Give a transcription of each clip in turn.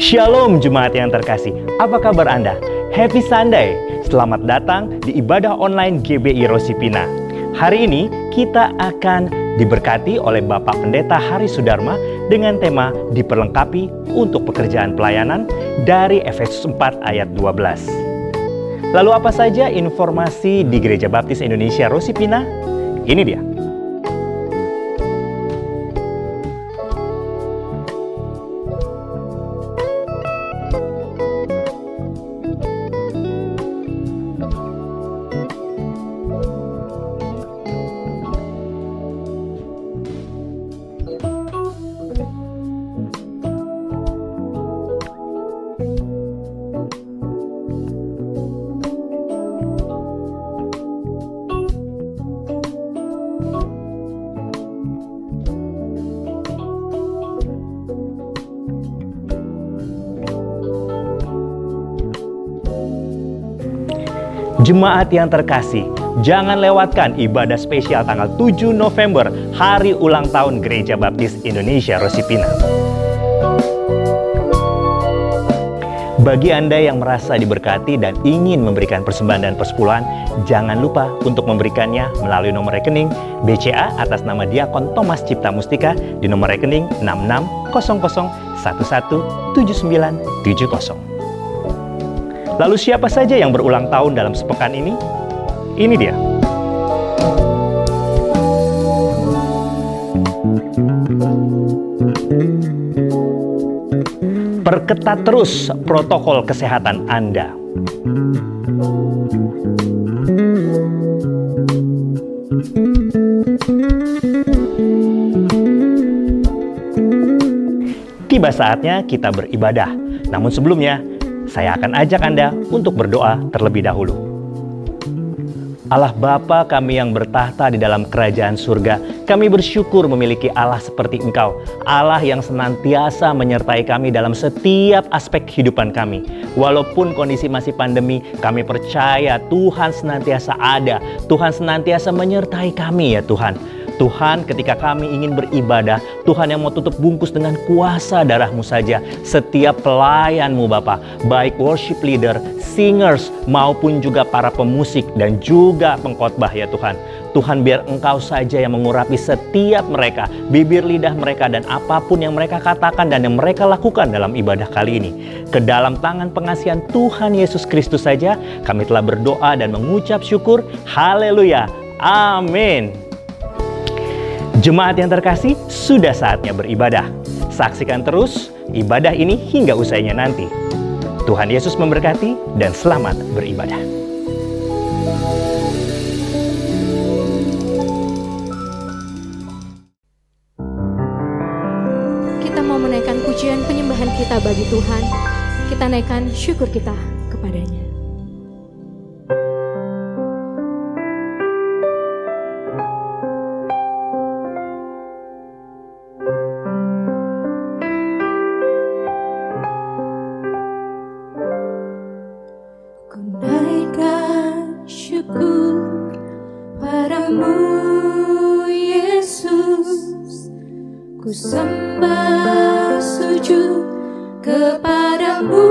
Shalom jemaat yang terkasih, apa kabar Anda? Happy Sunday, selamat datang di ibadah online GBI Rosipina. Hari ini kita akan diberkati oleh Bapak Pendeta Hari Sudarma dengan tema diperlengkapi untuk pekerjaan pelayanan dari Efesus 4 ayat 12. Lalu apa saja informasi di Gereja Baptis Indonesia Rosipina? Ini dia. Jemaat yang terkasih, jangan lewatkan ibadah spesial tanggal 7 November, hari ulang tahun Gereja Baptis Indonesia Rosipina. Bagi Anda yang merasa diberkati dan ingin memberikan persembahan dan persepuluhan, jangan lupa untuk memberikannya melalui nomor rekening BCA atas nama Diakon Thomas Cipta Mustika di nomor rekening 6600117970. Lalu siapa saja yang berulang tahun dalam sepekan ini? Ini dia. Perketat terus protokol kesehatan Anda. Tiba saatnya kita beribadah. Namun sebelumnya, saya akan ajak Anda untuk berdoa terlebih dahulu. Allah Bapa kami yang bertahta di dalam kerajaan surga, kami bersyukur memiliki Allah seperti Engkau, Allah yang senantiasa menyertai kami dalam setiap aspek kehidupan kami. Walaupun kondisi masih pandemi, kami percaya Tuhan senantiasa ada, Tuhan senantiasa menyertai kami ya Tuhan. Tuhan, ketika kami ingin beribadah, Tuhan yang mau tutup bungkus dengan kuasa darah-Mu saja setiap pelayan-Mu Bapa, baik worship leader, singers, maupun juga para pemusik dan juga pengkhotbah ya Tuhan. Tuhan, biar Engkau saja yang mengurapi setiap mereka, bibir lidah mereka, dan apapun yang mereka katakan dan yang mereka lakukan dalam ibadah kali ini. Ke dalam tangan pengasihan Tuhan Yesus Kristus saja, kami telah berdoa dan mengucap syukur. Haleluya. Amin. Jemaat yang terkasih, sudah saatnya beribadah. Saksikan terus ibadah ini hingga usainya nanti. Tuhan Yesus memberkati dan selamat beribadah. Kita mau menaikkan pujian penyembahan kita bagi Tuhan. Kita naikkan syukur kita kepadanya. Ku sembah sujud kepadamu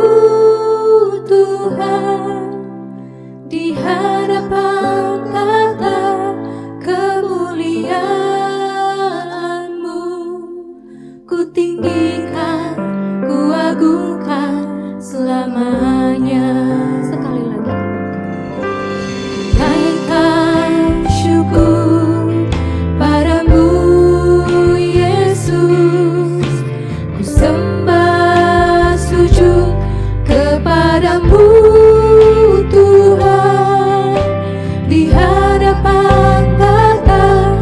Tuhan, di hadapan tahta kemuliaan-Mu. Ku tinggikan, ku agungkan selamanya. Sekali lagi. Naikkan syukur padamu ku sembah sujud kepadamu Tuhan, di hadapan tahta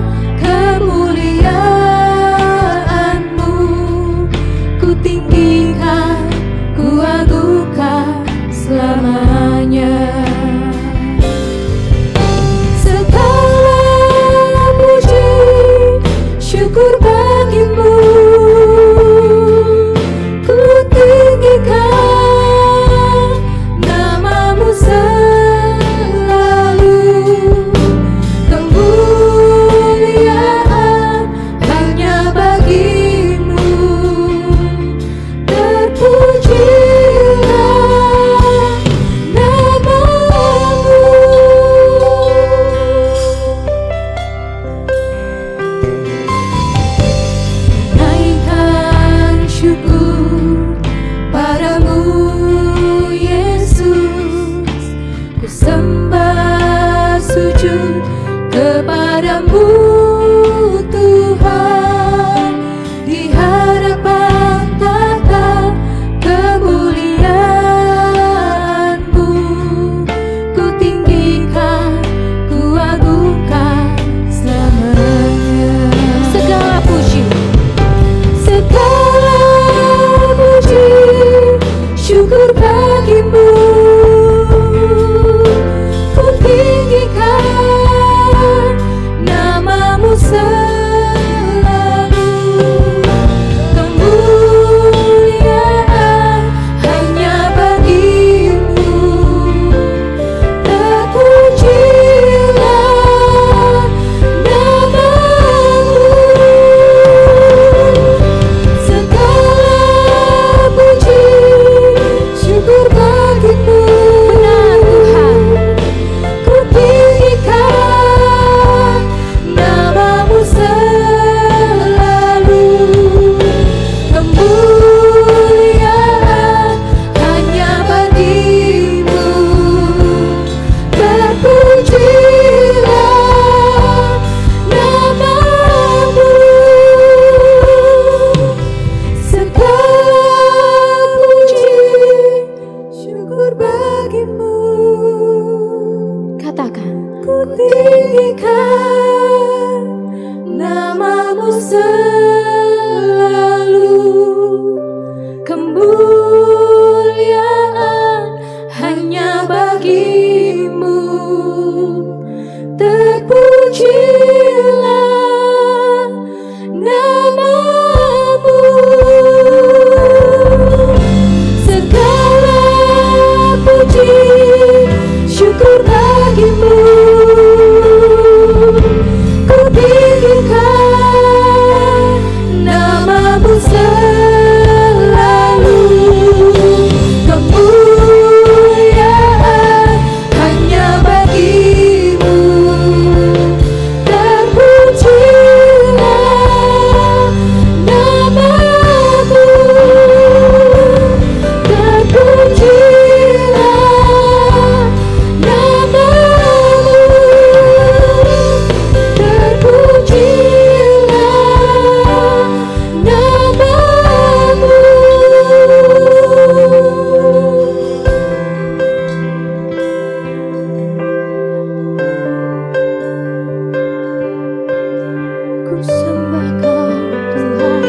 sembah Kau Tuhan.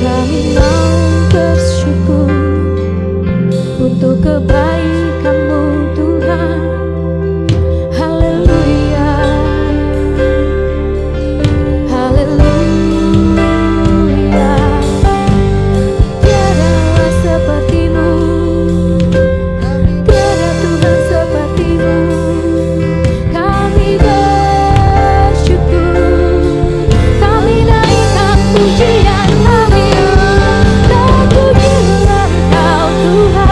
Kami mau bersyukur untuk kebaikan-Mu Tuhan. Haleluya, haleluya. Tiadalah seperti-Mu, tiada Tuhan seperti-Mu. Kami bersyukur, kami naikkan pujian kami dan pujian Kau Tuhan.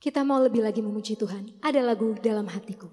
Kita mau lebih lagi memuji Tuhan. Ada lagu Dalam Hatiku.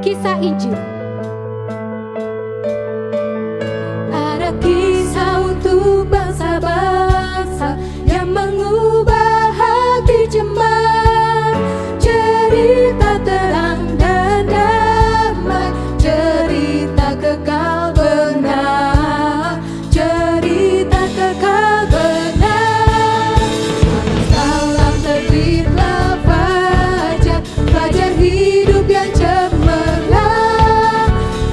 Kisah Injil. Ada kisah untuk bangsa-bangsa yang mengubah hati jemaat. Cerita terang dan damai, cerita kekal benar, cerita kekal benar. Malam terbitlah fajar, fajar hidup yang cemerlang.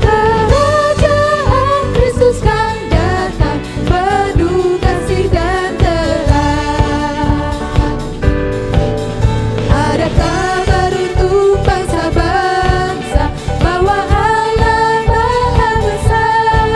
Kerajaan Kristus kan datang, penuh kasih dan terang. Ada kabar untuk bangsa-bangsa bahwa Allah Maha Besar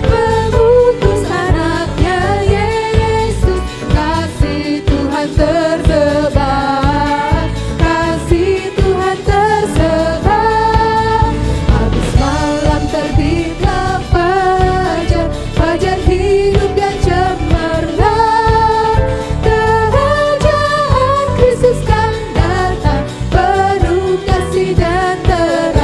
mengutus anaknya Yesus. Kasih Tuhan tersebar, kasih Tuhan tersebar. Habis malam terbitlah fajar, fajar hidup yang cemerlang. Kerajaan Kristus kan datang, penuh kasih dan terang.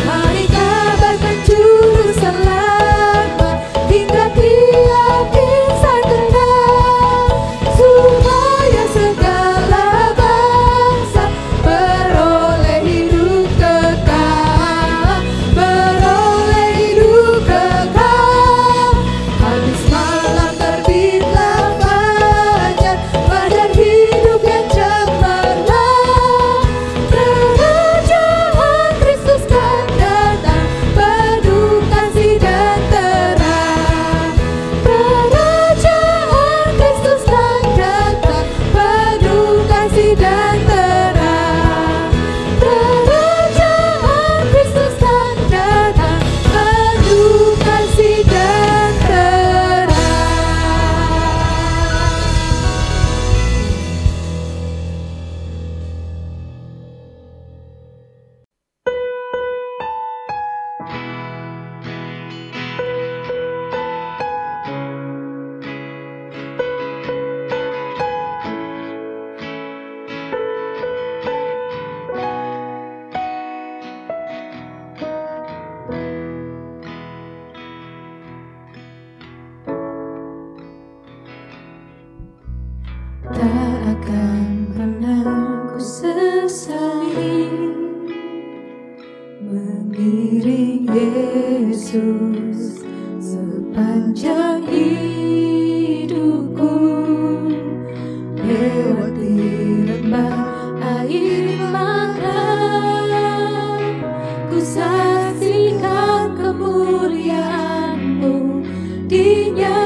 Mari kabarkan juru selamat hingga tiap insan kenal, supaya segala bangsa beroleh hidup kekal, beroleh hidup kekal. Habis malam terbitlah fajar, fajar hidup yang cemerlang. Kerajaan Kristus kan datang, penuh kasih dan terang. Kerajaan Kristus kan datang, penuh kasih dan terang. Kerajaan Kristus kan datang, penuh kasih dan terang. Tak akan Yesus sepanjang hidupku, lewati lembah air mata, ku saksikan kemuliaan-Mu dinyatakan.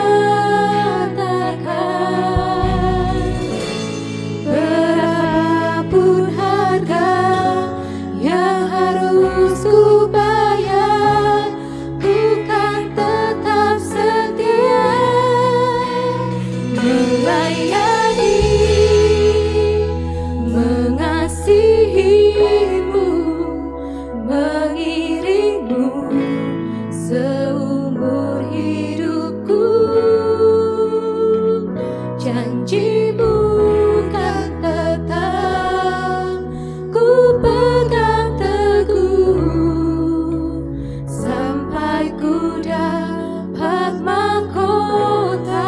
Berapapun harga yang harus ku bayar, ku kan tetap setia melayani, mengasihi-Mu, mengiring-Mu seumur hidupku. Janji-Mu kan tetap ku pegang teguh, sampai ku dapat mahkota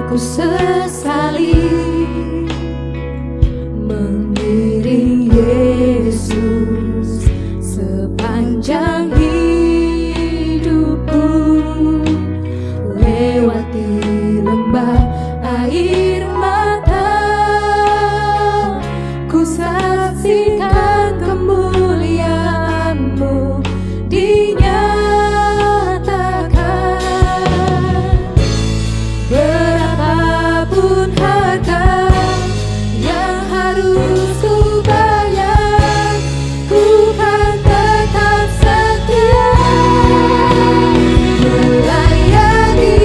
ku sesali mengiring Yesus sepanjang hidupku, lewati lembah air mata, ku saksikan kemuliaan-Mu dinyatakan. Berapapun harga yang harus ku bayar, ku kan tetap setia melayani,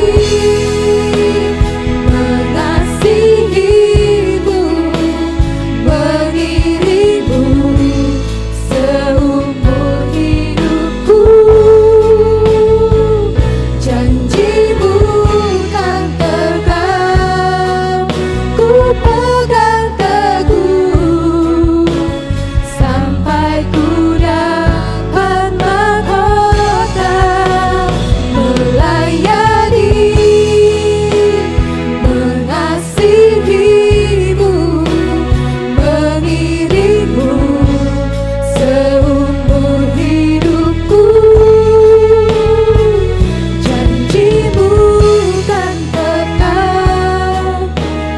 mengasihi-Mu, mengiring-Mu seumur hidupku. Janji-Mu kan tegak ku pegang teguh, sampai ku dapat mahkota melayani, mengasihi-Mu, mengiring-Mu seumur hidupku. Janji-Mu kan tetap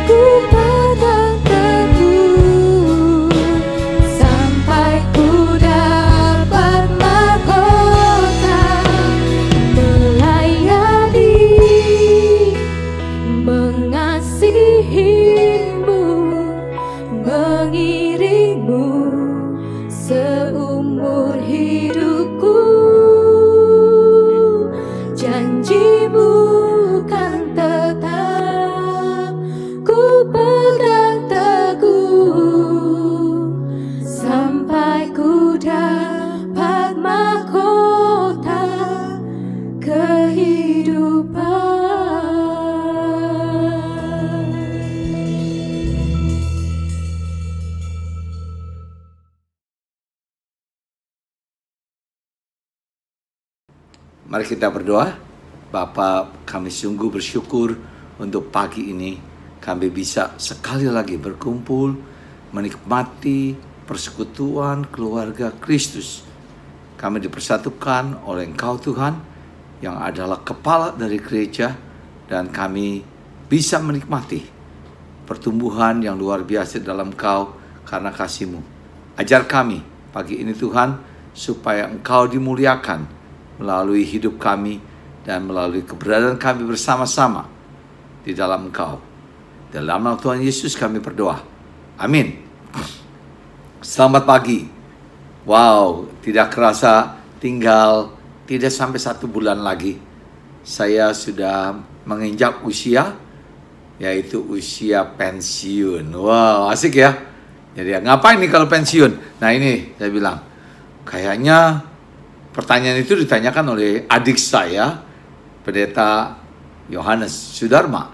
ku pegang teguh, sampai ku dapat mahkota melayani, mengasihi-Mu, mengiring-Mu seumur hidupku. Janji-Mu kan tetap ku pegang teguh, sampai ku dapat mahkota kehidupan. Mari kita berdoa. Bapa, kami sungguh bersyukur untuk pagi ini kami bisa sekali lagi berkumpul menikmati persekutuan keluarga Kristus. Kami dipersatukan oleh Engkau Tuhan yang adalah kepala dari gereja, dan kami bisa menikmati pertumbuhan yang luar biasa dalam Engkau karena kasih-Mu. Ajar kami pagi ini Tuhan, supaya Engkau dimuliakan melalui hidup kami dan melalui keberadaan kami bersama-sama di dalam Engkau. Dalam nama Tuhan Yesus kami berdoa. Amin. Selamat pagi. Wow, tidak kerasa tinggal tidak sampai 1 bulan lagi saya sudah menginjak usia, yaitu usia pensiun. Wow, asik ya. Jadi ngapain nih kalau pensiun? Nah ini saya bilang, kayaknya pertanyaan itu ditanyakan oleh adik saya, Pendeta Yohanes Sudarma.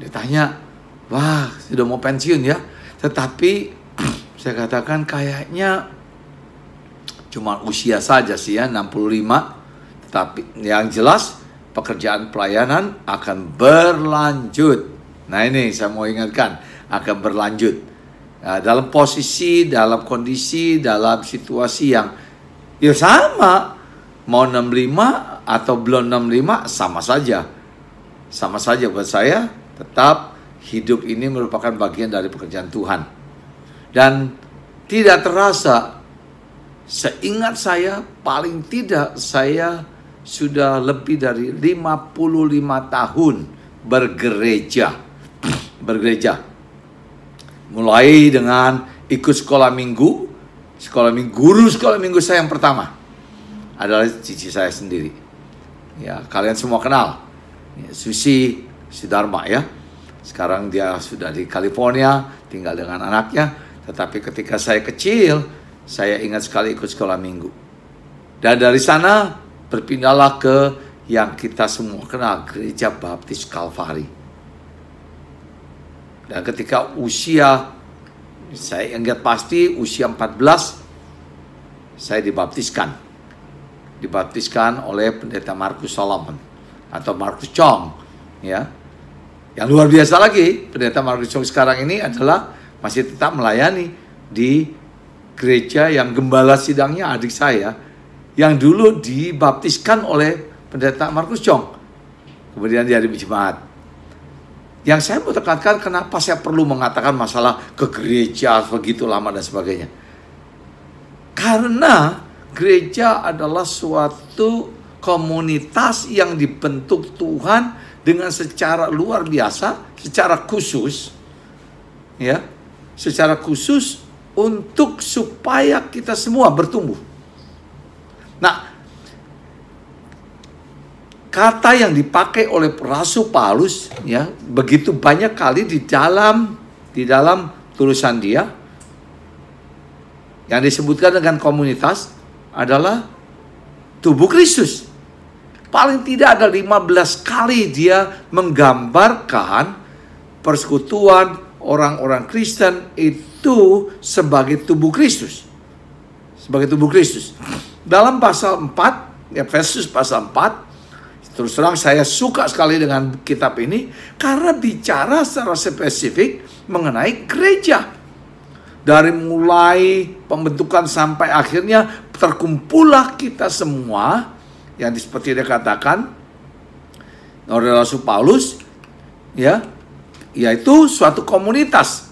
Dia tanya, wah sudah mau pensiun ya. Tetapi saya katakan kayaknya cuma usia saja sih ya, 65. Tetapi yang jelas pekerjaan pelayanan akan berlanjut. Nah ini saya mau ingatkan, akan berlanjut. Nah, dalam posisi, dalam kondisi, dalam situasi yang ya sama. Mau 65 atau belum 65 sama saja. Sama saja buat saya, tetap hidup ini merupakan bagian dari pekerjaan Tuhan. Dan tidak terasa, seingat saya paling tidak saya sudah lebih dari 55 tahun bergereja. Mulai dengan ikut sekolah minggu, guru sekolah minggu saya yang pertama adalah cici saya sendiri. Ya, kalian semua kenal. Ya, Susi Dharma ya. Sekarang dia sudah di California, tinggal dengan anaknya. Tetapi ketika saya kecil, saya ingat sekali ikut sekolah minggu. Dan dari sana berpindahlah ke yang kita semua kenal, Gereja Baptis Kalvari. Dan ketika usia, saya ingat pasti usia 14, saya dibaptiskan oleh pendeta Markus Solomon atau Markus Chong ya. Yang luar biasa lagi, pendeta Markus Chong sekarang ini adalah masih tetap melayani di gereja yang gembala sidangnya adik saya yang dulu dibaptiskan oleh pendeta Markus Chong. Kemudian dia di jemaat. Yang saya mau tekankan, kenapa saya perlu mengatakan masalah ke gereja begitu lama dan sebagainya. Karena gereja adalah suatu komunitas yang dibentuk Tuhan dengan secara luar biasa, secara khusus, ya, secara khusus untuk supaya kita semua bertumbuh. Nah, kata yang dipakai oleh Rasul Paulus, ya, begitu banyak kali di dalam tulisan dia yang disebutkan dengan komunitas adalah tubuh Kristus. Paling tidak ada 15 kali dia menggambarkan persekutuan orang-orang Kristen itu sebagai tubuh Kristus. Sebagai tubuh Kristus. Dalam pasal 4, Efesus pasal 4, terus terang saya suka sekali dengan kitab ini karena bicara secara spesifik mengenai gereja. Dari mulai pembentukan sampai akhirnya terkumpullah kita semua yang seperti dia katakan oleh Rasul Paulus, ya, yaitu suatu komunitas.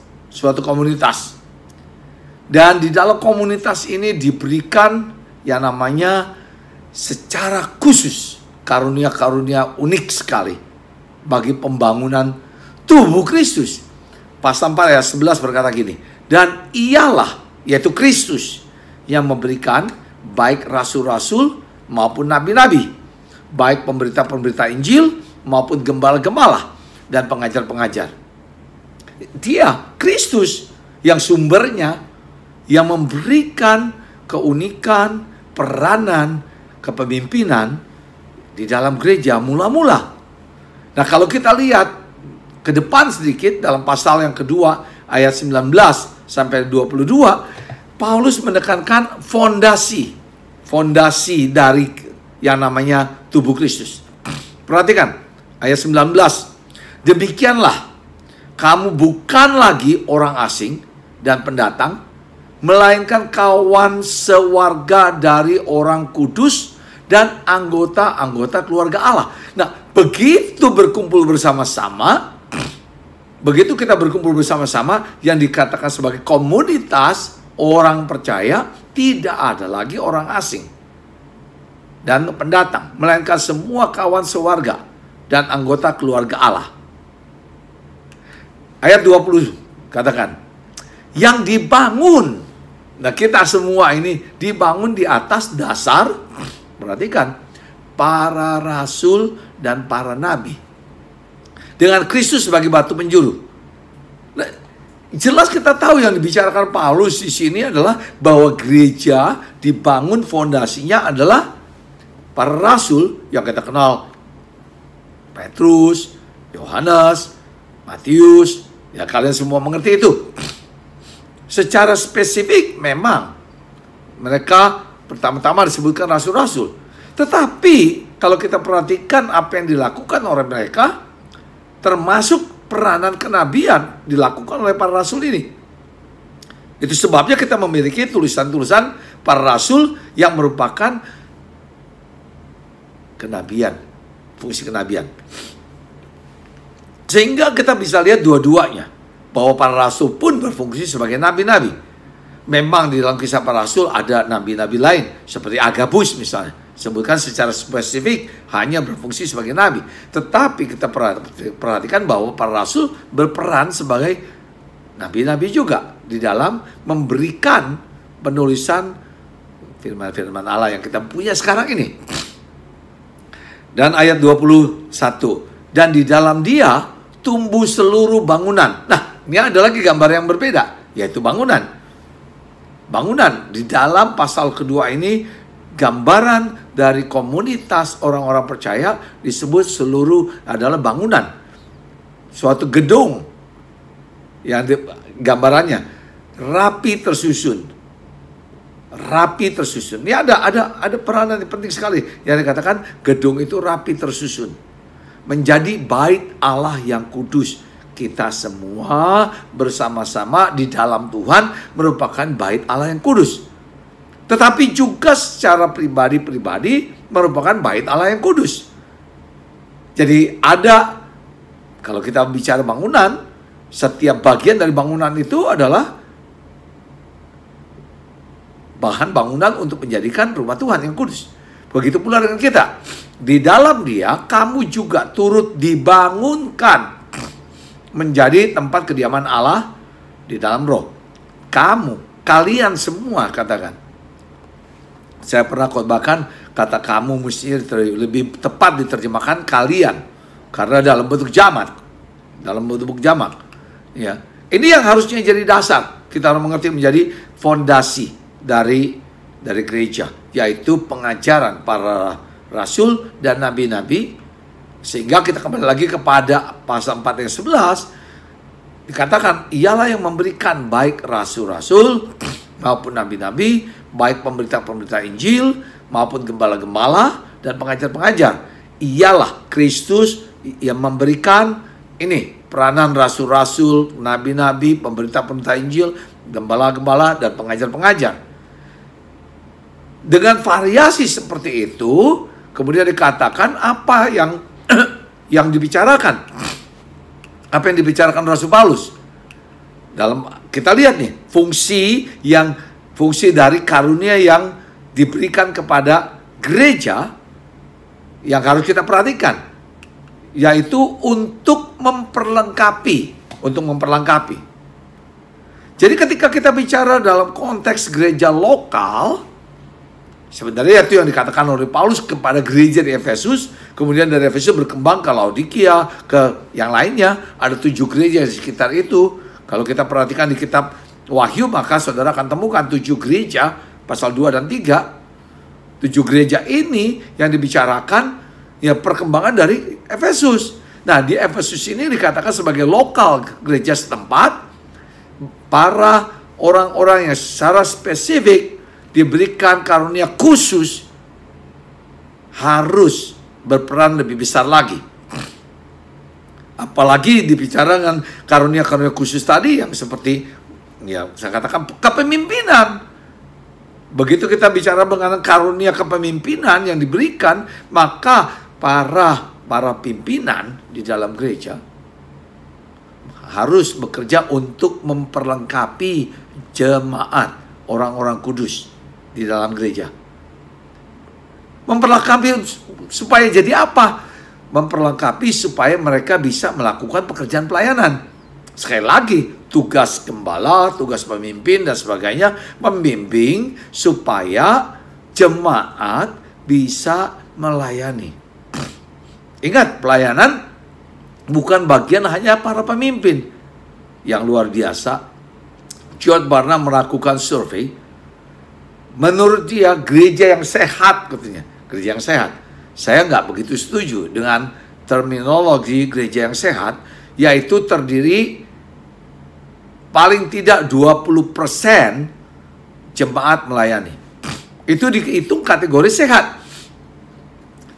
Dan di dalam komunitas ini diberikan yang namanya secara khusus karunia-karunia unik sekali bagi pembangunan tubuh Kristus. Pasal 4 ayat 11 berkata gini, dan ialah, yaitu Kristus, yang memberikan baik rasul-rasul maupun nabi-nabi, baik pemberita-pemberita Injil maupun gembala-gembala dan pengajar-pengajar. Dia, Kristus, yang sumbernya, yang memberikan keunikan, peranan, kepemimpinan di dalam gereja mula-mula. Nah, kalau kita lihat ke depan sedikit dalam pasal yang kedua ayat 19 sampai 22, Paulus menekankan fondasi dari yang namanya tubuh Kristus. Perhatikan ayat 19. Demikianlah kamu bukan lagi orang asing dan pendatang, melainkan kawan sewarga dari orang kudus dan anggota-anggota keluarga Allah. Nah, begitu berkumpul bersama-sama, begitu kita berkumpul bersama-sama yang dikatakan sebagai komunitas orang percaya, tidak ada lagi orang asing dan pendatang, melainkan semua kawan sewarga dan anggota keluarga Allah. Ayat 20 katakan, yang dibangun. Nah, kita semua ini dibangun di atas dasar, perhatikan, para rasul dan para nabi, dengan Kristus sebagai batu penjuru. Nah, jelas kita tahu yang dibicarakan Paulus di sini adalah bahwa gereja dibangun fondasinya adalah para rasul yang kita kenal, Petrus, Yohanes, Matius, ya kalian semua mengerti itu. Secara spesifik memang mereka pertama-tama disebutkan rasul-rasul. Tetapi kalau kita perhatikan apa yang dilakukan oleh mereka, termasuk peranan kenabian dilakukan oleh para rasul ini. Itu sebabnya kita memiliki tulisan-tulisan para rasul yang merupakan kenabian, fungsi kenabian. Sehingga kita bisa lihat dua-duanya, bahwa para rasul pun berfungsi sebagai nabi-nabi. Memang di dalam kisah para rasul ada nabi-nabi lain, seperti Agabus misalnya, sebutkan secara spesifik hanya berfungsi sebagai nabi. Tetapi kita perhatikan bahwa para rasul berperan sebagai nabi-nabi juga di dalam memberikan penulisan firman-firman Allah yang kita punya sekarang ini. Dan ayat 21, dan di dalam dia tumbuh seluruh bangunan. Nah, ini ada lagi gambar yang berbeda, yaitu bangunan. Bangunan di dalam pasal kedua ini gambaran dari komunitas orang-orang percaya disebut seluruh adalah bangunan. Suatu gedung yang gambarannya rapi tersusun. Rapi tersusun. Ini ada peranan yang penting sekali yang dikatakan gedung itu rapi tersusun. Menjadi bait Allah yang kudus. Kita semua bersama-sama di dalam Tuhan merupakan bait Allah yang kudus. Tetapi juga secara pribadi-pribadi merupakan bait Allah yang kudus. Jadi ada, kalau kita bicara bangunan, setiap bagian dari bangunan itu adalah bahan bangunan untuk menjadikan rumah Tuhan yang kudus. Begitu pula dengan kita. Di dalam dia, kamu juga turut dibangunkan menjadi tempat kediaman Allah di dalam roh. Kalian semua katakan. Saya pernah khotbahkan kata kamu mestinya lebih tepat diterjemahkan kalian. Karena dalam bentuk jamak. Dalam bentuk jamak. Ya. Ini yang harusnya jadi dasar. Kita harus mengerti menjadi fondasi dari gereja. Yaitu pengajaran para rasul dan nabi-nabi. Sehingga kita kembali lagi kepada pasal 4 ayat 11. Dikatakan, ialah yang memberikan baik rasul-rasul maupun nabi-nabi, baik pemberita-pemberita Injil maupun gembala-gembala dan pengajar-pengajar. Ialah Kristus yang memberikan ini peranan rasul-rasul, nabi-nabi, pemberita-pemberita Injil, gembala-gembala dan pengajar-pengajar. Dengan variasi seperti itu, kemudian dikatakan apa yang dibicarakan. Apa yang dibicarakan Rasul Paulus. Dalam kita lihat nih, fungsi dari karunia yang diberikan kepada gereja yang harus kita perhatikan, yaitu untuk memperlengkapi. Jadi ketika kita bicara dalam konteks gereja lokal, sebenarnya itu yang dikatakan oleh Paulus kepada gereja di Efesus. Kemudian dari Efesus berkembang ke Laodikia, ke yang lainnya. Ada 7 gereja di sekitar itu. Kalau kita perhatikan di kitab Wahyu, maka saudara akan temukan 7 gereja, pasal 2 dan 3. 7 gereja ini yang dibicarakan ya perkembangan dari Efesus. Nah, di Efesus ini dikatakan sebagai lokal gereja setempat. Para orang-orang yang secara spesifik diberikan karunia khusus harus berperan lebih besar lagi. Apalagi dibicarakan karunia-karunia khusus tadi yang seperti ya saya katakan kepemimpinan. Begitu kita bicara mengenai karunia kepemimpinan yang diberikan, maka para pimpinan di dalam gereja harus bekerja untuk memperlengkapi jemaat, orang-orang kudus di dalam gereja. Memperlengkapi supaya jadi apa? Memperlengkapi supaya mereka bisa melakukan pekerjaan pelayanan. Sekali lagi, tugas gembala, tugas pemimpin dan sebagainya, membimbing supaya jemaat bisa melayani. Ingat, pelayanan bukan bagian hanya para pemimpin. Yang luar biasa, George Barna melakukan survei. Menurut dia, gereja yang sehat, katanya, gereja yang sehat. Saya nggak begitu setuju dengan terminologi gereja yang sehat, yaitu terdiri paling tidak 20% jemaat melayani. Itu dihitung kategori sehat.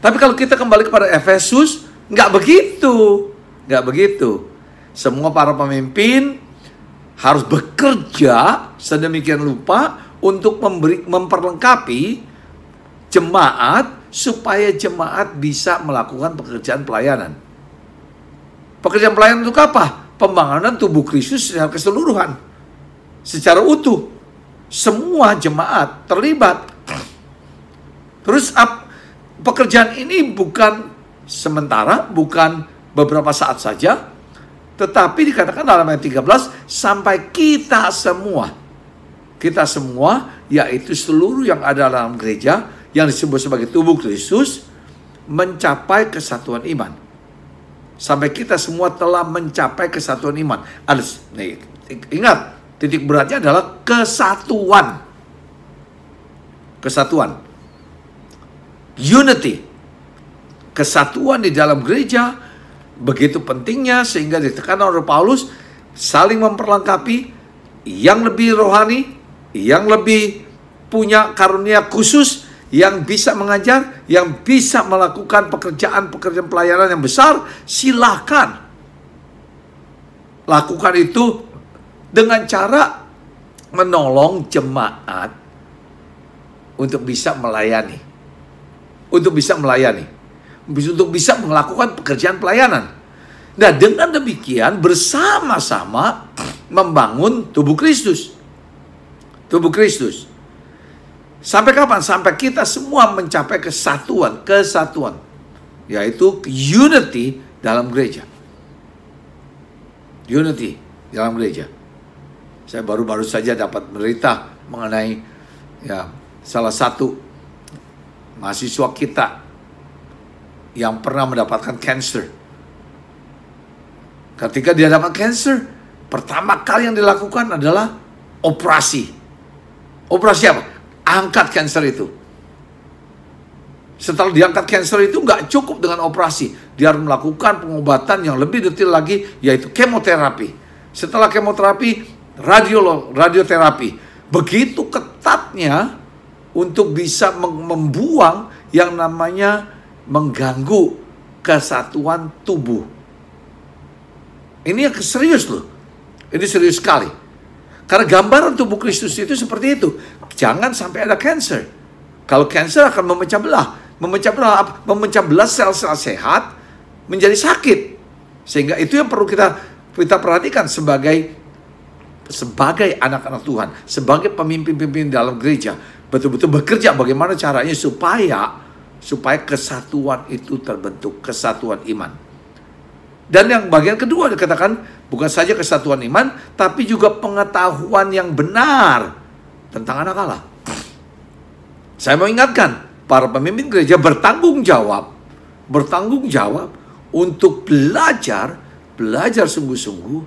Tapi kalau kita kembali kepada Efesus, nggak begitu. Nggak begitu. Semua para pemimpin harus bekerja sedemikian rupa untuk memperlengkapi jemaat supaya jemaat bisa melakukan pekerjaan pelayanan. Pekerjaan pelayanan untuk apa? Pembangunan tubuh Kristus secara keseluruhan, secara utuh. Semua jemaat terlibat. Terus pekerjaan ini bukan sementara, bukan beberapa saat saja, tetapi dikatakan dalam ayat 13, sampai kita semua, yaitu seluruh yang ada dalam gereja, yang disebut sebagai tubuh Kristus, mencapai kesatuan iman. Sampai kita semua telah mencapai kesatuan iman. Ingat, titik beratnya adalah kesatuan. Kesatuan. Unity. Kesatuan di dalam gereja begitu pentingnya sehingga ditekan oleh Paulus saling memperlengkapi, yang lebih rohani, yang lebih punya karunia khusus, yang bisa mengajar, yang bisa melakukan pekerjaan-pekerjaan pelayanan yang besar, silahkan lakukan itu dengan cara menolong jemaat untuk bisa melayani, untuk bisa melakukan pekerjaan pelayanan. Nah, dengan demikian bersama-sama membangun tubuh Kristus. Tubuh Kristus. Sampai kapan? Sampai kita semua mencapai kesatuan. Yaitu unity dalam gereja. Unity dalam gereja. Saya baru-baru saja dapat berita mengenai salah satu mahasiswa kita yang pernah mendapatkan cancer. Ketika dia dapat cancer, pertama kali yang dilakukan adalah operasi. Operasi apa? Angkat cancer itu. Setelah diangkat cancer itu nggak cukup dengan operasi. Dia harus melakukan pengobatan yang lebih detail lagi, yaitu kemoterapi. Setelah kemoterapi, radioterapi. Begitu ketatnya untuk bisa membuang yang namanya mengganggu kesatuan tubuh. Ini yang serius loh. Ini serius sekali. Karena gambaran tubuh Kristus itu seperti itu. Jangan sampai ada cancer. Kalau cancer akan memecah belah. Memecah belah sel-sel sehat menjadi sakit. Sehingga itu yang perlu kita perhatikan sebagai anak-anak Tuhan. Sebagai pemimpin-pemimpin dalam gereja. Betul-betul bekerja bagaimana caranya supaya kesatuan itu terbentuk. Kesatuan iman. Dan yang bagian kedua dikatakan bukan saja kesatuan iman, tapi juga pengetahuan yang benar tentang anak Allah. Saya mau ingatkan, para pemimpin gereja bertanggung jawab untuk belajar sungguh-sungguh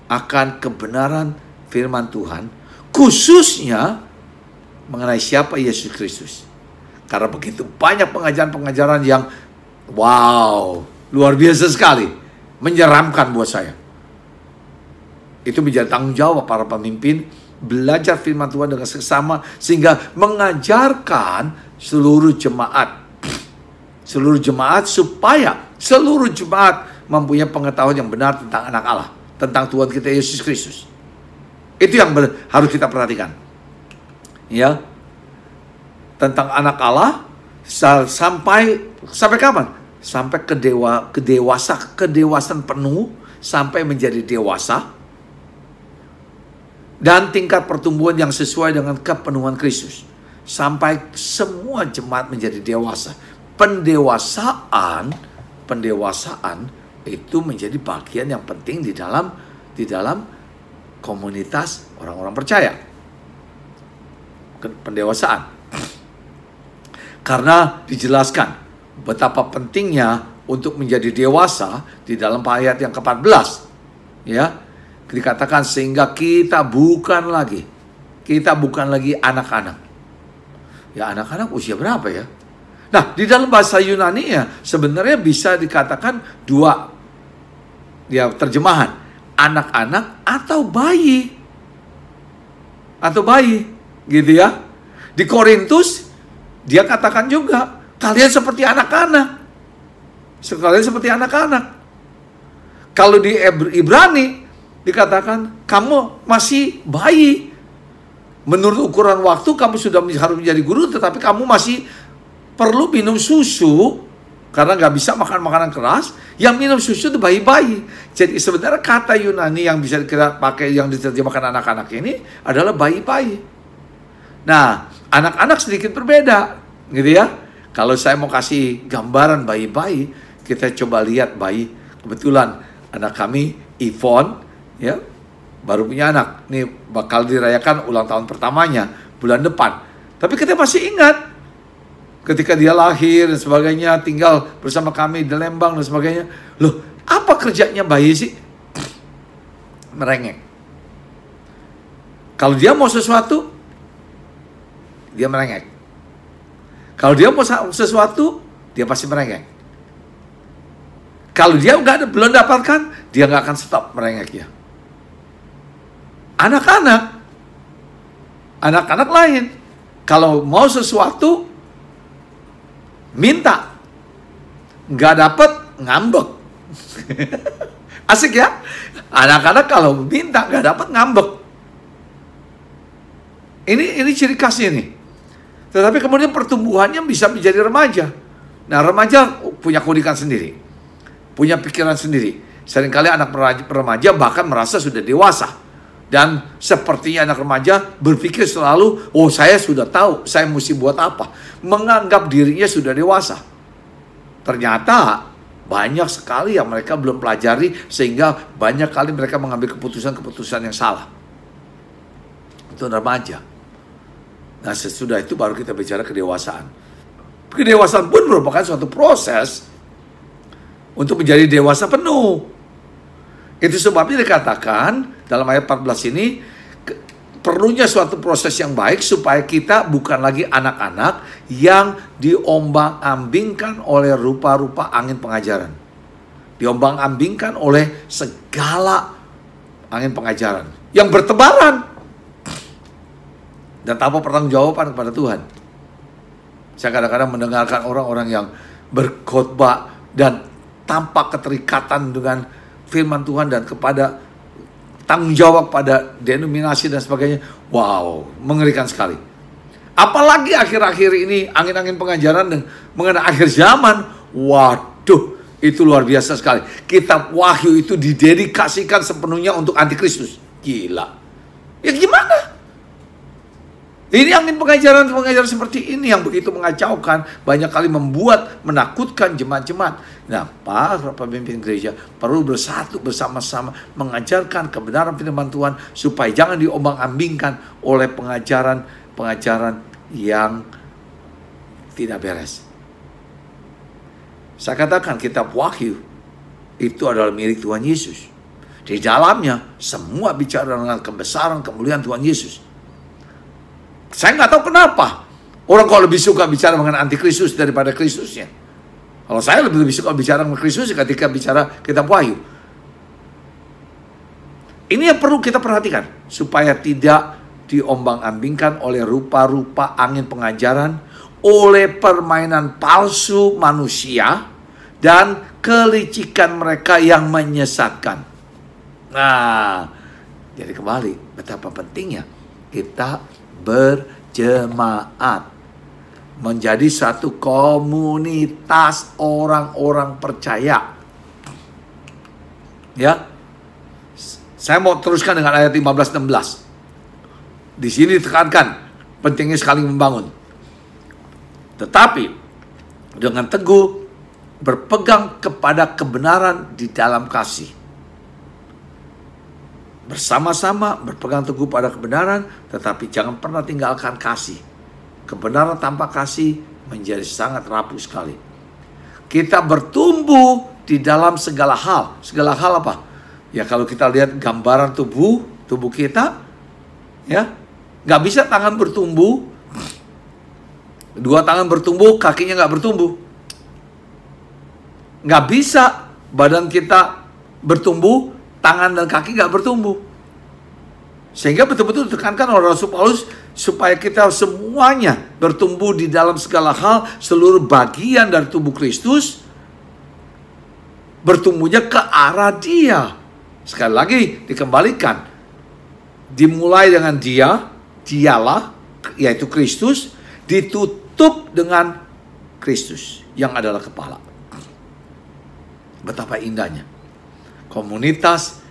akan kebenaran firman Tuhan, khususnya mengenai siapa Yesus Kristus. Karena begitu banyak pengajaran-pengajaran yang luar biasa sekali. Menyeramkan buat saya. Itu menjadi tanggung jawab para pemimpin belajar firman Tuhan dengan seksama sehingga mengajarkan seluruh jemaat supaya seluruh jemaat mempunyai pengetahuan yang benar tentang anak Allah, tentang Tuhan kita Yesus Kristus. Itu yang harus kita perhatikan. Ya. Tentang anak Allah sampai kapan? Sampai kedewasaan penuh, sampai menjadi dewasa, dan tingkat pertumbuhan yang sesuai dengan kepenuhan Kristus, sampai semua jemaat menjadi dewasa. Pendewasaan itu menjadi bagian yang penting di dalam komunitas orang-orang percaya. Pendewasaan, karena dijelaskan betapa pentingnya untuk menjadi dewasa di dalam ayat yang ke-14. Ya. Dikatakan sehingga kita bukan lagi anak-anak. Ya, anak-anak usia berapa ya? Nah, di dalam bahasa Yunani ya sebenarnya bisa dikatakan dua terjemahan, anak-anak atau bayi. Gitu ya. Di Korintus, dia katakan juga, kalian seperti anak-anak. Kalian seperti anak-anak. Kalau di Ibrani, dikatakan, kamu masih bayi. Menurut ukuran waktu, kamu sudah harus menjadi guru, tetapi kamu masih perlu minum susu, karena nggak bisa makan makanan keras. Yang minum susu itu bayi-bayi. Jadi sebenarnya kata Yunani yang bisa kita pakai, yang diterjemahkan anak-anak ini, adalah bayi-bayi. Nah, anak-anak sedikit berbeda, gitu ya. Kalau saya mau kasih gambaran bayi-bayi, kita coba lihat bayi. Kebetulan anak kami, Yvonne, ya, baru punya anak. Ini bakal dirayakan ulang tahun pertamanya bulan depan. Tapi kita masih ingat ketika dia lahir dan sebagainya, tinggal bersama kami di Lembang dan sebagainya. Loh, apa kerjanya bayi sih? Merengek. Kalau dia mau sesuatu, dia merengek. Kalau dia mau sesuatu, dia pasti merengek. Kalau dia belum dapatkan, dia nggak akan stop merengeknya. Anak-anak lain, kalau mau sesuatu, minta, nggak dapet, ngambek. Asik ya? Anak-anak kalau minta nggak dapet, ngambek. Ini ciri khasnya nih. Tetapi kemudian pertumbuhannya bisa menjadi remaja. Nah, remaja punya keunikan sendiri, punya pikiran sendiri. Seringkali anak remaja bahkan merasa sudah dewasa. Dan sepertinya anak remaja berpikir selalu, oh saya sudah tahu, saya mesti buat apa. Menganggap dirinya sudah dewasa. Ternyata banyak sekali yang mereka belum pelajari, sehingga banyak kali mereka mengambil keputusan-keputusan yang salah. Itu remaja. Nah, sesudah itu baru kita bicara kedewasaan. Kedewasaan pun merupakan suatu proses untuk menjadi dewasa penuh. Itu sebabnya dikatakan dalam ayat 14 ini, perlunya suatu proses yang baik supaya kita bukan lagi anak-anak yang diombang-ambingkan oleh rupa-rupa angin pengajaran. Diombang-ambingkan oleh segala angin pengajaran yang bertebaran dan tanpa pertanggungjawaban kepada Tuhan. Saya kadang-kadang mendengarkan orang-orang yang berkhotbah dan tanpa keterikatan dengan firman Tuhan dan kepada tanggung jawab pada denominasi dan sebagainya. Wow, mengerikan sekali. Apalagi akhir-akhir ini angin-angin pengajaran dan mengenai akhir zaman. Waduh, itu luar biasa sekali. Kitab Wahyu itu didedikasikan sepenuhnya untuk antikristus. Gila. Ya gimana? Ini angin pengajaran seperti ini yang begitu mengacaukan, banyak kali membuat, menakutkan jemaat-jemaat. Nah, para pemimpin gereja perlu bersatu bersama-sama mengajarkan kebenaran firman Tuhan supaya jangan diombang-ambingkan oleh pengajaran yang tidak beres. Saya katakan kitab Wahyu itu adalah milik Tuhan Yesus. Di dalamnya semua bicara dengan kebesaran, kemuliaan Tuhan Yesus. Saya nggak tahu kenapa orang kok lebih suka bicara mengenai antikristus daripada Kristusnya. Kalau saya lebih suka bicara mengenai Kristus ketika bicara kitab Wahyu. Ini yang perlu kita perhatikan supaya tidak diombang-ambingkan oleh rupa-rupa angin pengajaran, oleh permainan palsu manusia dan kelicikan mereka yang menyesatkan. Nah, jadi kembali betapa pentingnya kita berjemaat, menjadi satu komunitas orang-orang percaya. Ya, saya mau teruskan dengan ayat 15-16. Di sini ditekankan pentingnya sekali membangun, tetapi dengan teguh berpegang kepada kebenaran di dalam kasih. Bersama-sama berpegang teguh pada kebenaran, tetapi jangan pernah tinggalkan kasih. Kebenaran tanpa kasih menjadi sangat rapuh sekali. Kita bertumbuh di dalam segala hal. Segala hal apa? Ya kalau kita lihat gambaran tubuh kita, ya nggak bisa tangan bertumbuh, dua tangan bertumbuh, kakinya nggak bertumbuh. Nggak bisa badan kita bertumbuh, tangan dan kaki nggak bertumbuh. Sehingga betul-betul ditekankan oleh Rasul Paulus supaya kita semuanya bertumbuh di dalam segala hal, seluruh bagian dari tubuh Kristus bertumbuhnya ke arah Dia. Sekali lagi dikembalikan, dimulai dengan dialah, yaitu Kristus, ditutup dengan Kristus yang adalah kepala. Betapa indahnya komunitas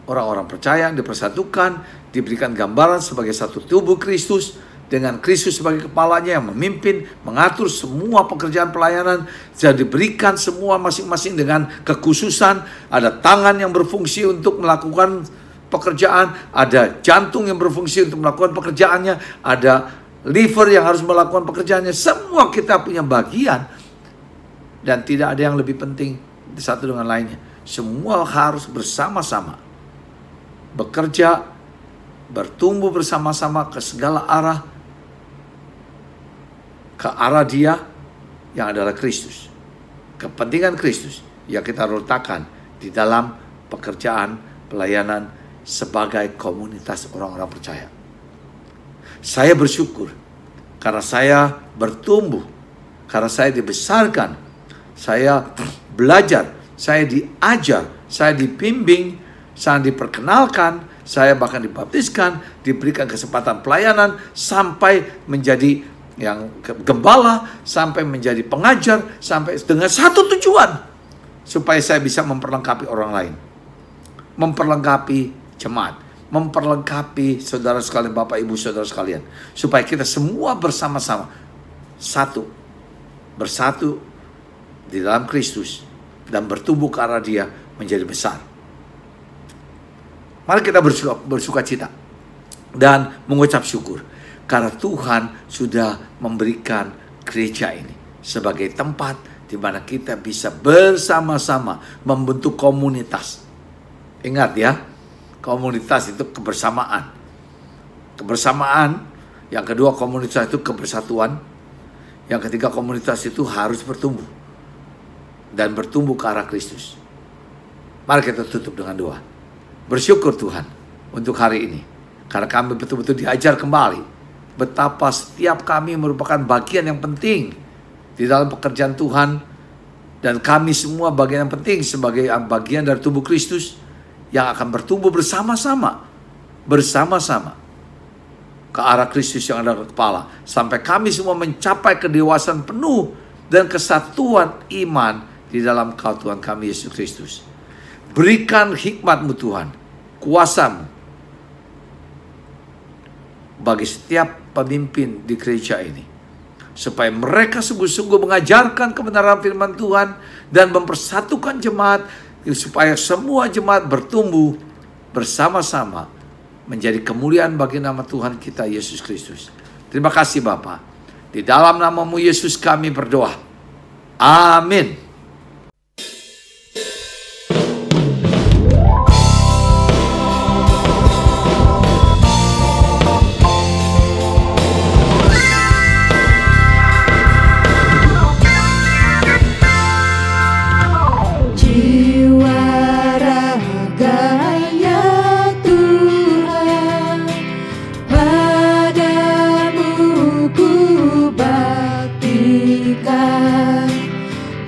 orang-orang percaya yang dipersatukan, diberikan gambaran sebagai satu tubuh Kristus, dengan Kristus sebagai kepalanya yang memimpin, mengatur semua pekerjaan pelayanan, sudah diberikan semua masing-masing dengan kekhususan. Ada tangan yang berfungsi untuk melakukan pekerjaan, ada jantung yang berfungsi untuk melakukan pekerjaannya, ada liver yang harus melakukan pekerjaannya. Semua kita punya bagian, dan tidak ada yang lebih penting satu dengan lainnya. Semua harus bersama-sama bekerja, bertumbuh bersama-sama ke segala arah, ke arah Dia yang adalah Kristus. Kepentingan Kristus yang kita letakkan di dalam pekerjaan pelayanan sebagai komunitas orang-orang percaya. Saya bersyukur karena saya bertumbuh, karena saya dibesarkan, saya belajar, saya diajar, saya dibimbing, saya diperkenalkan, saya bahkan dibaptiskan, diberikan kesempatan pelayanan sampai menjadi yang gembala, sampai menjadi pengajar, sampai dengan satu tujuan, supaya saya bisa memperlengkapi orang lain, memperlengkapi jemaat, memperlengkapi saudara sekalian, Bapak Ibu saudara sekalian, supaya kita semua bersama-sama bersatu di dalam Kristus dan bertumbuh ke arah Dia menjadi besar. Mari kita bersuka cita dan mengucap syukur karena Tuhan sudah memberikan gereja ini sebagai tempat di mana kita bisa bersama-sama membentuk komunitas. Ingat ya, komunitas itu kebersamaan. Kebersamaan, yang kedua komunitas itu kebersatuan, yang ketiga komunitas itu harus bertumbuh dan bertumbuh ke arah Kristus. Mari kita tutup dengan doa. Bersyukur Tuhan untuk hari ini, karena kami betul-betul diajar kembali betapa setiap kami merupakan bagian yang penting di dalam pekerjaan Tuhan, dan kami semua bagian yang penting sebagai bagian dari tubuh Kristus yang akan bertumbuh bersama-sama ke arah Kristus yang adalah kepala, sampai kami semua mencapai kedewasaan penuh dan kesatuan iman di dalam Kau Tuhan kami Yesus Kristus. Berikan hikmat-Mu Tuhan, kuasa-Mu bagi setiap pemimpin di gereja ini, supaya mereka sungguh-sungguh mengajarkan kebenaran firman Tuhan dan mempersatukan jemaat, supaya semua jemaat bertumbuh bersama-sama menjadi kemuliaan bagi nama Tuhan kita Yesus Kristus. Terima kasih Bapa. Di dalam nama-Mu Yesus kami berdoa. Amin.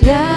Dan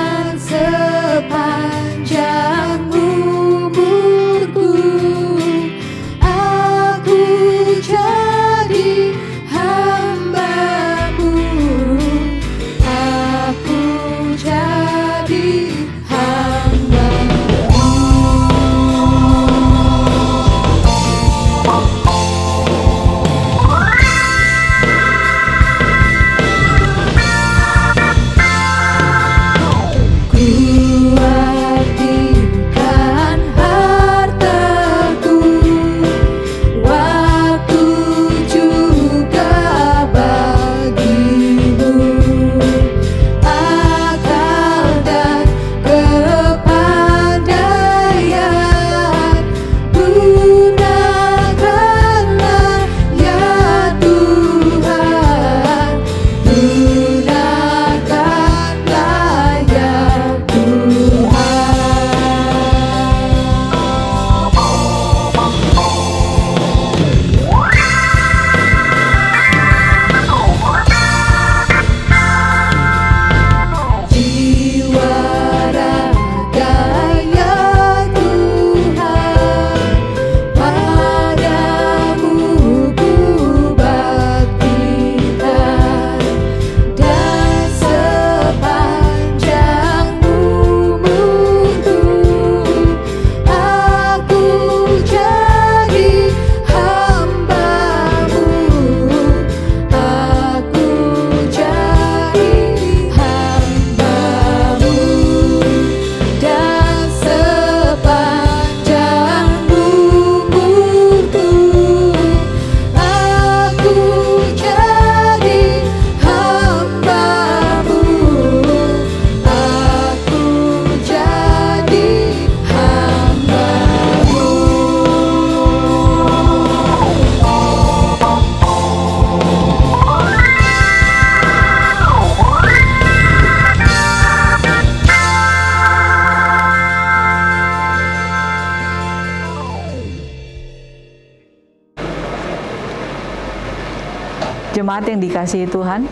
Jemaat yang dikasihi Tuhan,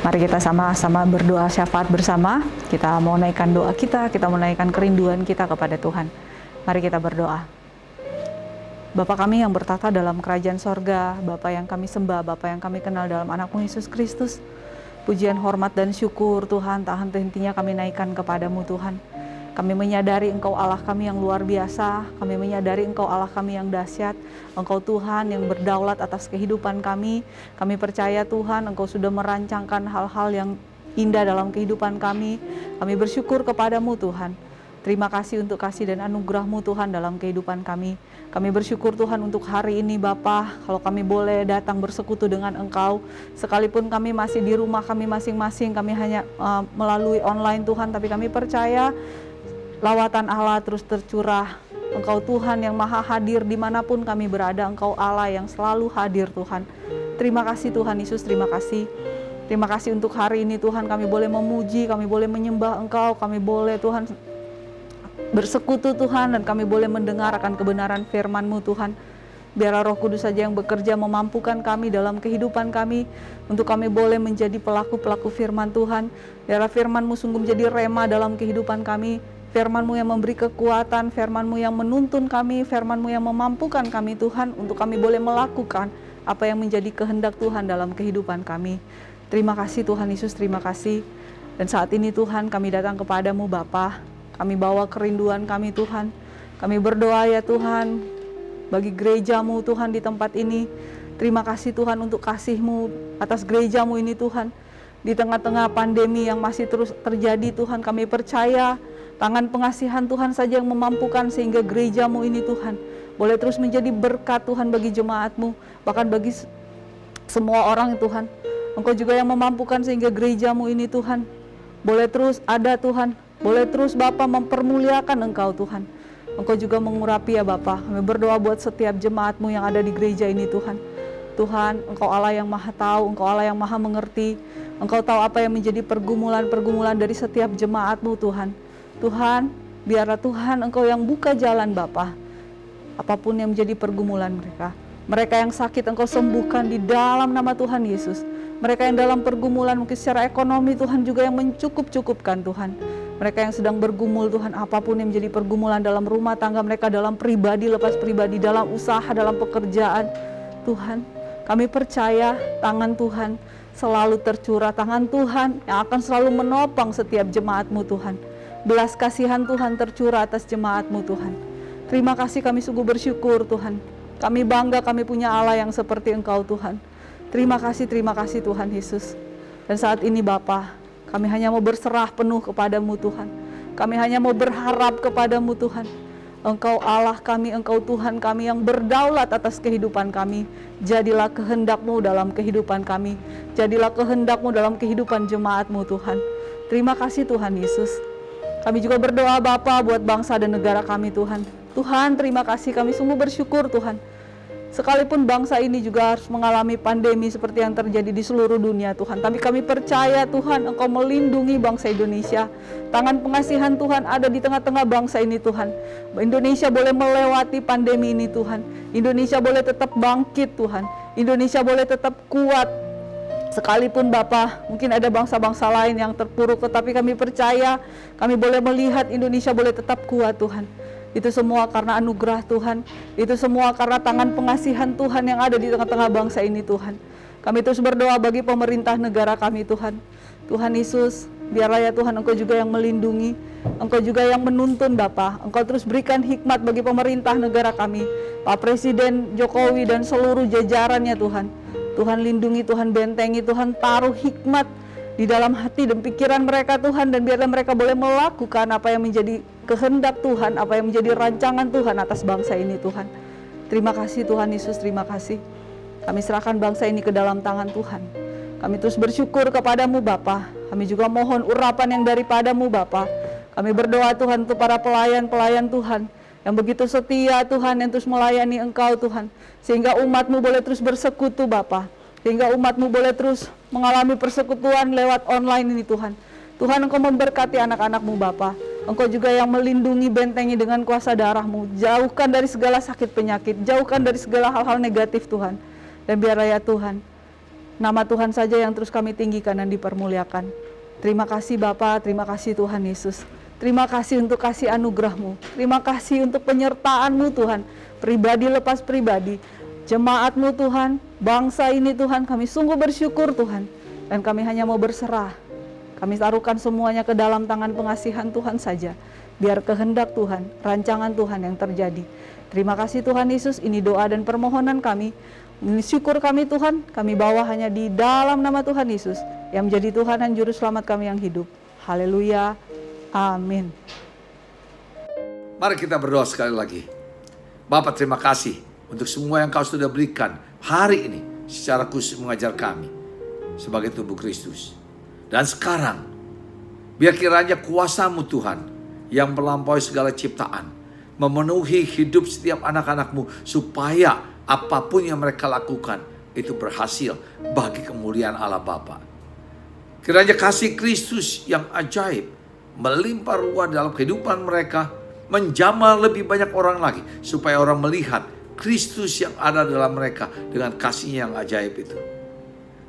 mari kita sama-sama berdoa syafaat bersama. Kita mau naikkan doa kita mau naikkan kerinduan kita kepada Tuhan. Mari kita berdoa. Bapa kami yang bertata dalam kerajaan sorga, Bapa yang kami sembah, Bapa yang kami kenal dalam anak-Mu Yesus Kristus, pujian, hormat, dan syukur Tuhan, tak henti-hentinya kami naikkan kepadamu Tuhan. Kami menyadari Engkau Allah kami yang luar biasa, kami menyadari Engkau Allah kami yang dahsyat, Engkau Tuhan yang berdaulat atas kehidupan kami. Kami percaya Tuhan, Engkau sudah merancangkan hal-hal yang indah dalam kehidupan kami. Kami bersyukur kepadamu Tuhan. Terima kasih untuk kasih dan anugerah-Mu Tuhan dalam kehidupan kami. Kami bersyukur Tuhan untuk hari ini Bapa, kalau kami boleh datang bersekutu dengan Engkau, sekalipun kami masih di rumah kami masing-masing, kami hanya melalui online Tuhan, tapi kami percaya lawatan Allah terus tercurah. Engkau Tuhan yang maha hadir dimanapun kami berada, Engkau Allah yang selalu hadir Tuhan. Terima kasih Tuhan Yesus, terima kasih. Terima kasih untuk hari ini Tuhan, kami boleh memuji, kami boleh menyembah Engkau, kami boleh Tuhan bersekutu Tuhan, dan kami boleh mendengar akan kebenaran firman-Mu Tuhan. Biarlah Roh Kudus saja yang bekerja memampukan kami dalam kehidupan kami, untuk kami boleh menjadi pelaku-pelaku firman Tuhan. Biarlah firman-Mu sungguh menjadi rema dalam kehidupan kami, firman-Mu yang memberi kekuatan, firman-Mu yang menuntun kami, firman-Mu yang memampukan kami Tuhan, untuk kami boleh melakukan apa yang menjadi kehendak Tuhan dalam kehidupan kami. Terima kasih Tuhan Yesus, terima kasih. Dan saat ini Tuhan kami datang kepadamu Bapa. Kami bawa kerinduan kami Tuhan. Kami berdoa ya Tuhan bagi gereja-Mu Tuhan di tempat ini. Terima kasih Tuhan untuk kasih-Mu atas gereja-Mu ini Tuhan. Di tengah-tengah pandemi yang masih terus terjadi Tuhan, kami percaya tangan pengasihan Tuhan saja yang memampukan, sehingga gereja-Mu ini Tuhan boleh terus menjadi berkat Tuhan bagi jemaat-Mu, bahkan bagi semua orang Tuhan. Engkau juga yang memampukan sehingga gereja-Mu ini Tuhan boleh terus ada Tuhan, boleh terus Bapa mempermuliakan Engkau Tuhan. Engkau juga mengurapi ya Bapa. Kami berdoa buat setiap jemaat-Mu yang ada di gereja ini Tuhan. Tuhan, Engkau Allah yang maha tahu, Engkau Allah yang maha mengerti. Engkau tahu apa yang menjadi pergumulan-pergumulan dari setiap jemaat-Mu Tuhan. Tuhan, biarlah Tuhan Engkau yang buka jalan Bapa. Apapun yang menjadi pergumulan mereka. Mereka yang sakit Engkau sembuhkan di dalam nama Tuhan Yesus. Mereka yang dalam pergumulan mungkin secara ekonomi Tuhan juga yang mencukup-cukupkan Tuhan. Mereka yang sedang bergumul Tuhan, apapun yang menjadi pergumulan dalam rumah tangga mereka, dalam pribadi, lepas pribadi, dalam usaha, dalam pekerjaan Tuhan, kami percaya tangan Tuhan selalu tercurah, tangan Tuhan yang akan selalu menopang setiap jemaat-Mu Tuhan. Belas kasihan Tuhan tercurah atas jemaat-Mu Tuhan. Terima kasih, kami sungguh bersyukur Tuhan. Kami bangga kami punya Allah yang seperti Engkau Tuhan. Terima kasih Tuhan Yesus. Dan saat ini Bapa, kami hanya mau berserah penuh kepadamu Tuhan. Kami hanya mau berharap kepadamu Tuhan. Engkau Allah kami, Engkau Tuhan kami yang berdaulat atas kehidupan kami. Jadilah kehendak-Mu dalam kehidupan kami. Jadilah kehendak-Mu dalam kehidupan jemaat-Mu Tuhan. Terima kasih Tuhan Yesus. Kami juga berdoa Bapa buat bangsa dan negara kami Tuhan. Tuhan, terima kasih, kami sungguh bersyukur Tuhan. Sekalipun bangsa ini juga harus mengalami pandemi seperti yang terjadi di seluruh dunia Tuhan, tapi kami percaya Tuhan Engkau melindungi bangsa Indonesia. Tangan pengasihan Tuhan ada di tengah-tengah bangsa ini Tuhan. Indonesia boleh melewati pandemi ini Tuhan. Indonesia boleh tetap bangkit Tuhan. Indonesia boleh tetap kuat. Sekalipun Bapa, mungkin ada bangsa-bangsa lain yang terpuruk, tetapi kami percaya kami boleh melihat Indonesia boleh tetap kuat Tuhan. Itu semua karena anugerah Tuhan. Itu semua karena tangan pengasihan Tuhan yang ada di tengah-tengah bangsa ini Tuhan. Kami terus berdoa bagi pemerintah negara kami Tuhan. Tuhan Yesus, biarlah ya Tuhan Engkau juga yang melindungi, Engkau juga yang menuntun Bapa. Engkau terus berikan hikmat bagi pemerintah negara kami, Pak Presiden Jokowi dan seluruh jajarannya Tuhan. Tuhan lindungi, Tuhan bentengi, Tuhan taruh hikmat di dalam hati dan pikiran mereka Tuhan, dan biarlah mereka boleh melakukan apa yang menjadi kehendak Tuhan, apa yang menjadi rancangan Tuhan atas bangsa ini Tuhan. Terima kasih Tuhan Yesus, terima kasih. Kami serahkan bangsa ini ke dalam tangan Tuhan. Kami terus bersyukur kepadamu Bapa. Kami juga mohon urapan yang daripadamu Bapa. Kami berdoa Tuhan untuk para pelayan-pelayan Tuhan yang begitu setia Tuhan, yang terus melayani Engkau Tuhan, sehingga umat-Mu boleh terus bersekutu Bapa, sehingga umat-Mu boleh terus mengalami persekutuan lewat online ini Tuhan. Tuhan Engkau memberkati anak-anak-Mu Bapa. Engkau juga yang melindungi, bentengi dengan kuasa darah-Mu. Jauhkan dari segala sakit penyakit, jauhkan dari segala hal-hal negatif Tuhan. Dan biarlah ya Tuhan, Nama Tuhan saja yang terus kami tinggikan dan dipermuliakan. Terima kasih Bapa, terima kasih Tuhan Yesus. Terima kasih untuk kasih anugerah-Mu. Terima kasih untuk penyertaan-Mu Tuhan. Pribadi lepas pribadi. Jemaat-Mu Tuhan, bangsa ini Tuhan, kami sungguh bersyukur Tuhan. Dan kami hanya mau berserah. Kami taruhkan semuanya ke dalam tangan pengasihan Tuhan saja. Biar kehendak Tuhan, rancangan Tuhan yang terjadi. Terima kasih Tuhan Yesus, ini doa dan permohonan kami. Ini syukur kami Tuhan, kami bawa hanya di dalam nama Tuhan Yesus, yang menjadi Tuhan dan Juru Selamat kami yang hidup. Haleluya, amin. Mari kita berdoa sekali lagi. Bapa, terima kasih untuk semua yang Kau sudah berikan hari ini secara khusus mengajar kami sebagai tubuh Kristus. Dan sekarang, biar kiranya kuasa-Mu Tuhan yang melampaui segala ciptaan memenuhi hidup setiap anak-anak-Mu, supaya apapun yang mereka lakukan itu berhasil bagi kemuliaan Allah Bapa. Kiranya kasih Kristus yang ajaib melimpah ruah dalam kehidupan mereka, menjamah lebih banyak orang lagi, supaya orang melihat Kristus yang ada dalam mereka dengan kasih-Nya yang ajaib itu.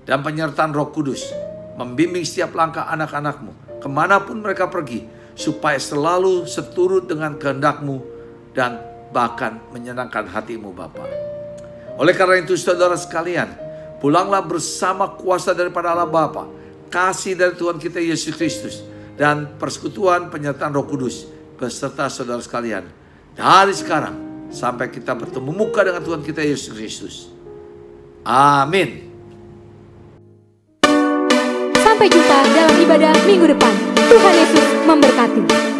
Dan penyertaan Roh Kudus membimbing setiap langkah anak-anak-Mu kemanapun mereka pergi, supaya selalu seturut dengan kehendak-Mu dan bahkan menyenangkan hati-Mu Bapa. Oleh karena itu saudara sekalian, pulanglah bersama kuasa daripada Allah Bapa, kasih dari Tuhan kita Yesus Kristus, dan persekutuan penyertaan Roh Kudus beserta saudara sekalian dari sekarang sampai kita bertemu muka dengan Tuhan kita Yesus Kristus. Amin. Sampai jumpa dalam ibadah minggu depan. Tuhan Yesus memberkati.